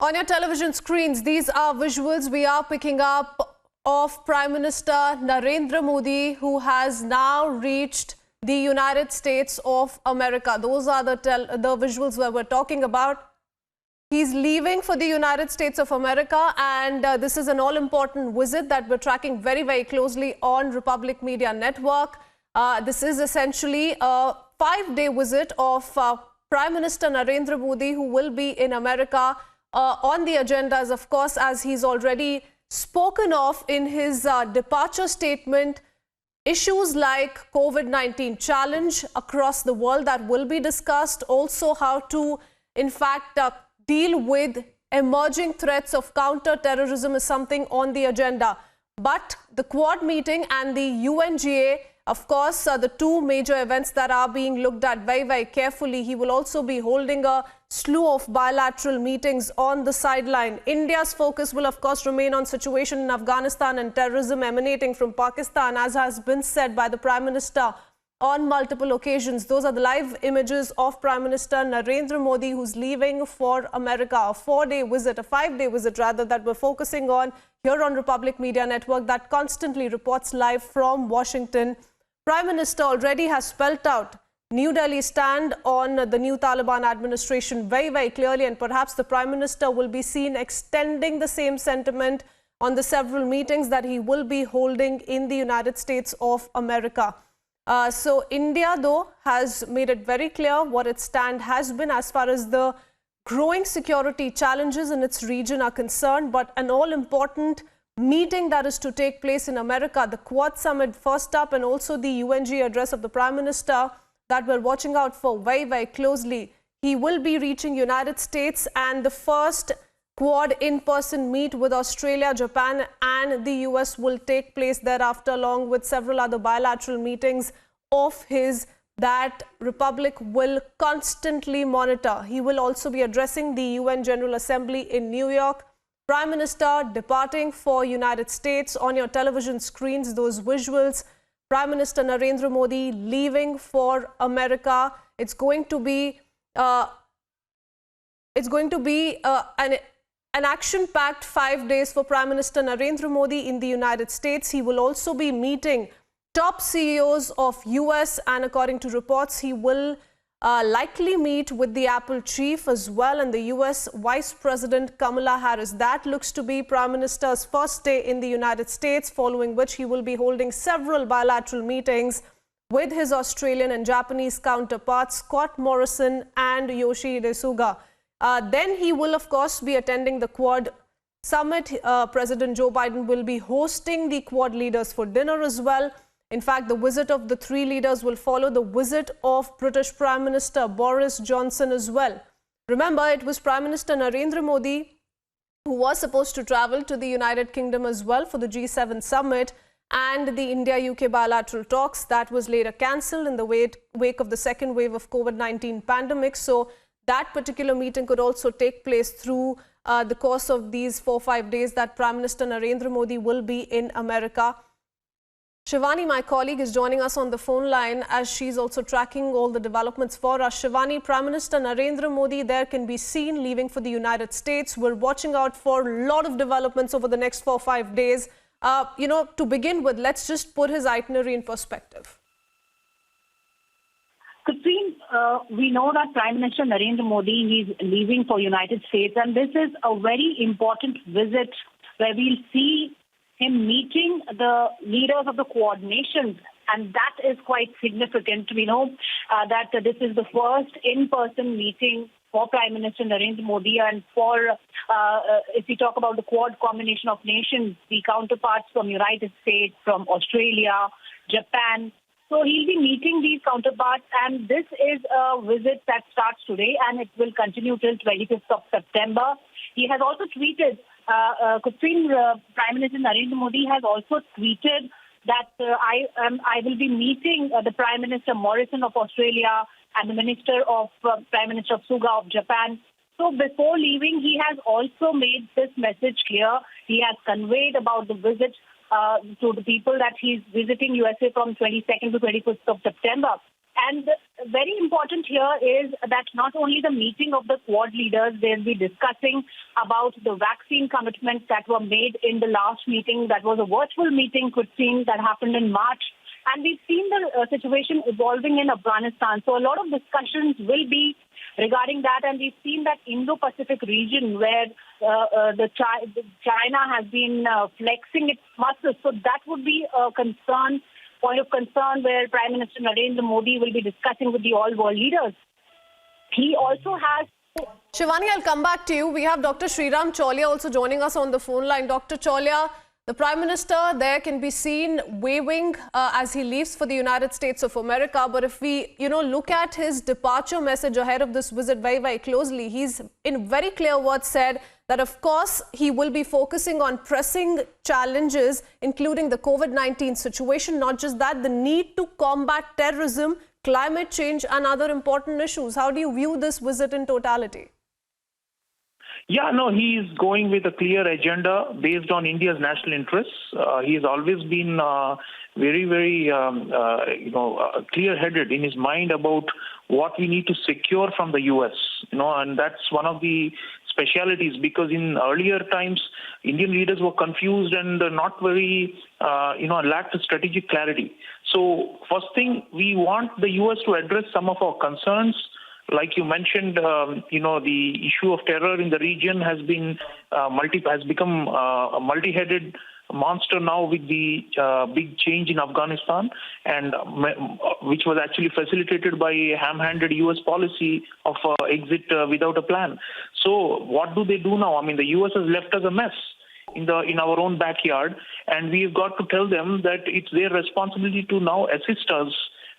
On your television screens, these are visuals we are picking up of Prime Minister Narendra Modi, who has now reached the United States of America. Those are the visuals that we're talking about. He's leaving for the United States of America, and this is an all-important visit that we're tracking very, very closely on Republic Media Network. This is essentially a 5-day visit of Prime Minister Narendra Modi, who will be in America. On the agendas, of course, as he's already spoken of in his departure statement, issues like COVID-19 challenge across the world that will be discussed. Also, how to, in fact, deal with emerging threats of counter-terrorism is something on the agenda. But the Quad meeting and the UNGA, of course, are the two major events that are being looked at very, very carefully. He will also be holding a slew of bilateral meetings on the sideline. India's focus will, of course, remain on situation in Afghanistan and terrorism emanating from Pakistan, as has been said by the Prime Minister on multiple occasions. Those are the live images of Prime Minister Narendra Modi, who's leaving for America. A 4-day visit, a 5-day visit rather, that we're focusing on here on Republic Media Network, that constantly reports live from Washington. Prime Minister already has spelt out New Delhi's stand on the new Taliban administration very, very clearly, and perhaps the Prime Minister will be seen extending the same sentiment on the several meetings that he will be holding in the United States of America. So India, though, has made it very clear what its stand has been as far as the growing security challenges in its region are concerned, but an all-important meeting that is to take place in America, the Quad Summit first up, and also the UNGA address of the Prime Minister that we're watching out for very, very closely. He will be reaching United States, and the first Quad in-person meet with Australia, Japan and the US will take place thereafter, along with several other bilateral meetings of his that Republic will constantly monitor. He will also be addressing the UN General Assembly in New York. Prime Minister departing for United States. On your television screens, those visuals, Prime Minister Narendra Modi leaving for America. It's going to be an action-packed 5 days for Prime Minister Narendra Modi in the United States. He will also be meeting top CEOs of US, and according to reports, he will likely meet with the Apple chief as well, and the US Vice President Kamala Harris. That looks to be Prime Minister's first day in the United States, following which he will be holding several bilateral meetings with his Australian and Japanese counterparts, Scott Morrison and Yoshihide Suga. Then he will, of course, be attending the Quad Summit. President Joe Biden will be hosting the Quad leaders for dinner as well. In fact, the visit of the three leaders will follow the visit of British Prime Minister Boris Johnson as well. Remember, it was Prime Minister Narendra Modi who was supposed to travel to the United Kingdom as well for the G7 summit and the India-UK bilateral talks. That was later cancelled in the wake of the second wave of COVID-19 pandemic. So that particular meeting could also take place through the course of these 4-5 days that Prime Minister Narendra Modi will be in America. Shivani, my colleague, is joining us on the phone line as she's also tracking all the developments for us. Shivani, Prime Minister Narendra Modi there can be seen leaving for the United States. We're watching out for a lot of developments over the next 4-5 days. To begin with, let's just put his itinerary in perspective. Katrine, we know that Prime Minister Narendra Modi, he's leaving for United States, and this is a very important visit where we'll see him meeting the leaders of the Quad nations, and that is quite significant. We know that this is the first in-person meeting for Prime Minister Narendra Modi, and for, if we talk about the Quad combination of nations, the counterparts from United States, from Australia, Japan. So he'll be meeting these counterparts, and this is a visit that starts today and it will continue till 25th of September. He has also tweeted, Prime Minister Narendra Modi has also tweeted that I will be meeting the Prime Minister Morrison of Australia and the Prime Minister Suga of Japan. So before leaving, he has also made this message clear. He has conveyed about the visit to the people that he's visiting USA from 22nd to 25th of September. And very important here is that not only the meeting of the Quad leaders, they'll be discussing about the vaccine commitments that were made in the last meeting. That was a virtual meeting, could seem, that happened in March. And we've seen the situation evolving in Afghanistan. So a lot of discussions will be regarding that. And we've seen that Indo-Pacific region where China has been flexing its muscles. So that would be a point of concern where Prime Minister Narendra Modi will be discussing with the all-world leaders. He also has... Shivani, I'll come back to you. We have Dr. Sriram Cholia also joining us on the phone line. Dr. Cholia, the Prime Minister there can be seen waving as he leaves for the United States of America. But if we, look at his departure message ahead of this visit very, very closely, he's in very clear words said that, of course, he will be focusing on pressing challenges, including the COVID-19 situation. Not just that, the need to combat terrorism, climate change and other important issues. How do you view this visit in totality? Yeah, no, he is going with a clear agenda based on India's national interests. He has always been very, very, clear-headed in his mind about what we need to secure from the U.S., and that's one of the specialities, because in earlier times, Indian leaders were confused and not very, lacked strategic clarity. So first thing, we want the U.S. to address some of our concerns. Like you mentioned, the issue of terror in the region has become a multi-headed monster now with the big change in Afghanistan, and which was actually facilitated by a ham-handed U.S. policy of exit without a plan. So what do they do now? I mean, the U.S. has left us a mess in our own backyard, and we've got to tell them that it's their responsibility to now assist us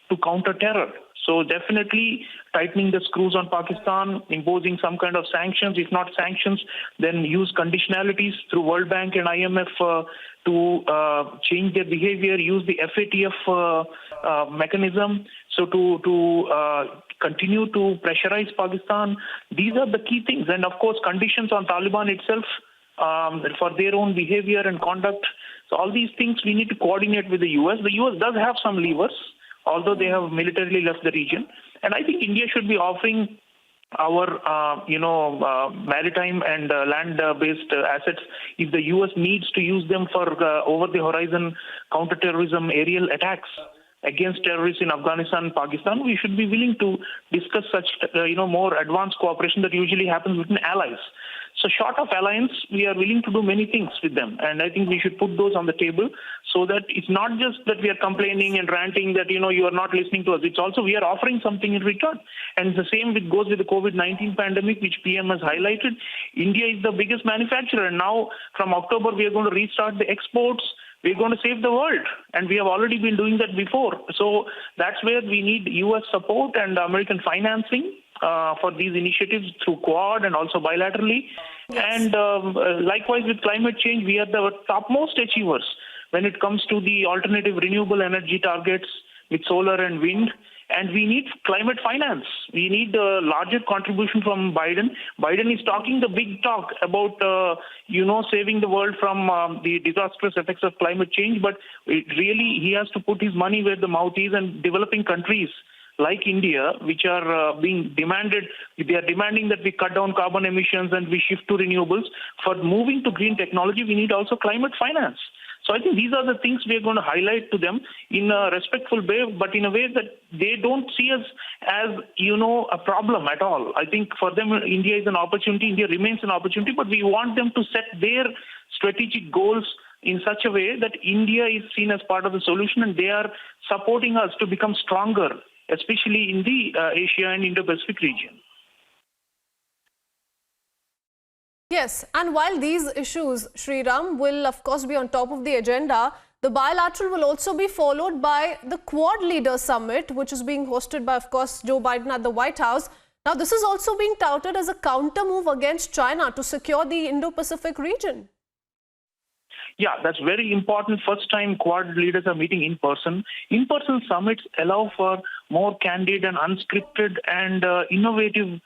to counter terror. So definitely tightening the screws on Pakistan, imposing some kind of sanctions. If not sanctions, then use conditionalities through World Bank and IMF to change their behavior, use the FATF mechanism. So to continue to pressurize Pakistan. These are the key things. And of course, conditions on Taliban itself for their own behavior and conduct. So all these things we need to coordinate with the US. The US does have some levers, although they have militarily left the region. And I think India should be offering our, maritime and land-based assets if the U.S. needs to use them for over-the-horizon counterterrorism aerial attacks against terrorists in Afghanistan and Pakistan. We should be willing to discuss such, more advanced cooperation that usually happens between allies. So short of alliance, we are willing to do many things with them. And I think we should put those on the table so that it's not just that we are complaining and ranting that, you are not listening to us. It's also we are offering something in return. And the same goes with the COVID-19 pandemic, which PM has highlighted. India is the biggest manufacturer. And now from October, we are going to restart the exports. We're going to save the world. And we have already been doing that before. So that's where we need U.S. support and American financing for these initiatives through Quad and also bilaterally. Yes. And likewise with climate change, we are the topmost achievers when it comes to the alternative renewable energy targets with solar and wind. And we need climate finance. We need a larger contribution from Biden. Biden is talking the big talk about, saving the world from the disastrous effects of climate change. But he has to put his money where the mouth is, and developing countries like India, which are they are demanding that we cut down carbon emissions and we shift to renewables. For moving to green technology, we need also climate finance. So I think these are the things we are going to highlight to them in a respectful way, but in a way that they don't see us as, a problem at all. I think for them, India is an opportunity. India remains an opportunity, but we want them to set their strategic goals in such a way that India is seen as part of the solution, and they are supporting us to become stronger, especially in the Asia and Indo-Pacific region. Yes, and while these issues, Sriram, will of course be on top of the agenda, the bilateral will also be followed by the Quad Leaders Summit, which is being hosted by, of course, Joe Biden at the White House. Now, this is also being touted as a counter move against China to secure the Indo-Pacific region. Yeah, that's very important. First time Quad leaders are meeting in person. In-person summits allow for more candid and unscripted and innovative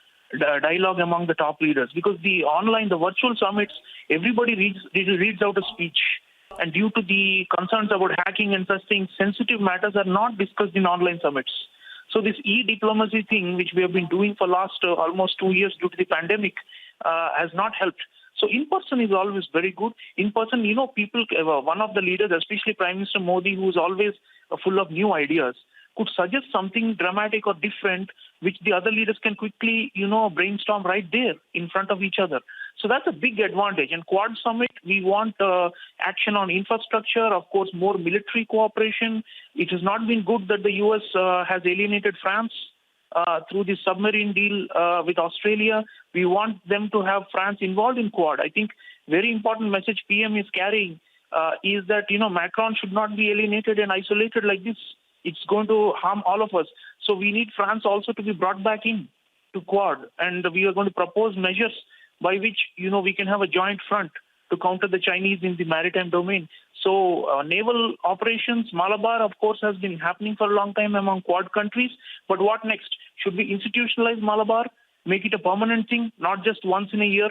dialogue among the top leaders, because the virtual summits, everybody reads out a speech. And due to the concerns about hacking and such things, sensitive matters are not discussed in online summits. So this e-diplomacy thing, which we have been doing for last almost 2 years due to the pandemic, has not helped. So in person is always very good. In person, people, one of the leaders, especially Prime Minister Modi, who is always full of new ideas, could suggest something dramatic or different, which the other leaders can quickly, brainstorm right there in front of each other. So that's a big advantage. And Quad Summit, we want action on infrastructure, of course, more military cooperation. It has not been good that the U.S. Has alienated France through the submarine deal with Australia. We want them to have France involved in Quad. I think very important message PM is carrying is that, Macron should not be alienated and isolated like this. It's going to harm all of us. So we need France also to be brought back in to Quad. And we are going to propose measures by which, we can have a joint front to counter the Chinese in the maritime domain. So naval operations, Malabar, of course, has been happening for a long time among Quad countries. But what next? Should we institutionalize Malabar, make it a permanent thing, not just once in a year?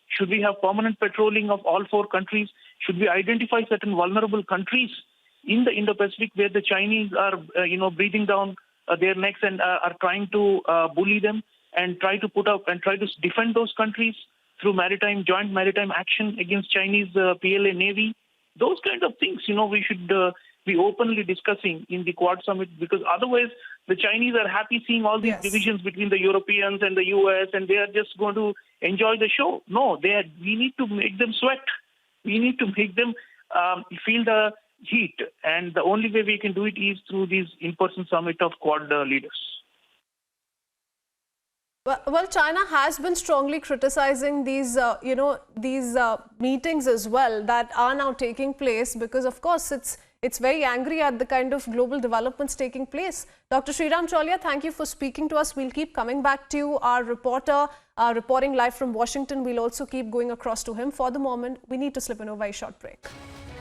Should we have permanent patrolling of all 4 countries? Should we identify certain vulnerable countries in the Indo-Pacific where the Chinese are, breathing down their necks and are trying to bully them and try to defend those countries through joint maritime action against Chinese PLA Navy? Those kinds of things, we should be openly discussing in the Quad Summit, because otherwise the Chinese are happy seeing all these divisions between the Europeans and the US, and they are just going to enjoy the show. No, we need to make them sweat. We need to make them feel the heat. And the only way we can do it is through these in-person summit of Quad leaders. Well, China has been strongly criticizing these, meetings as well that are now taking place, because, of course, it's very angry at the kind of global developments taking place. Dr. Sriram Chaulia, thank you for speaking to us. We'll keep coming back to you. Our reporter reporting live from Washington, we'll also keep going across to him. For the moment, we need to slip in a very short break.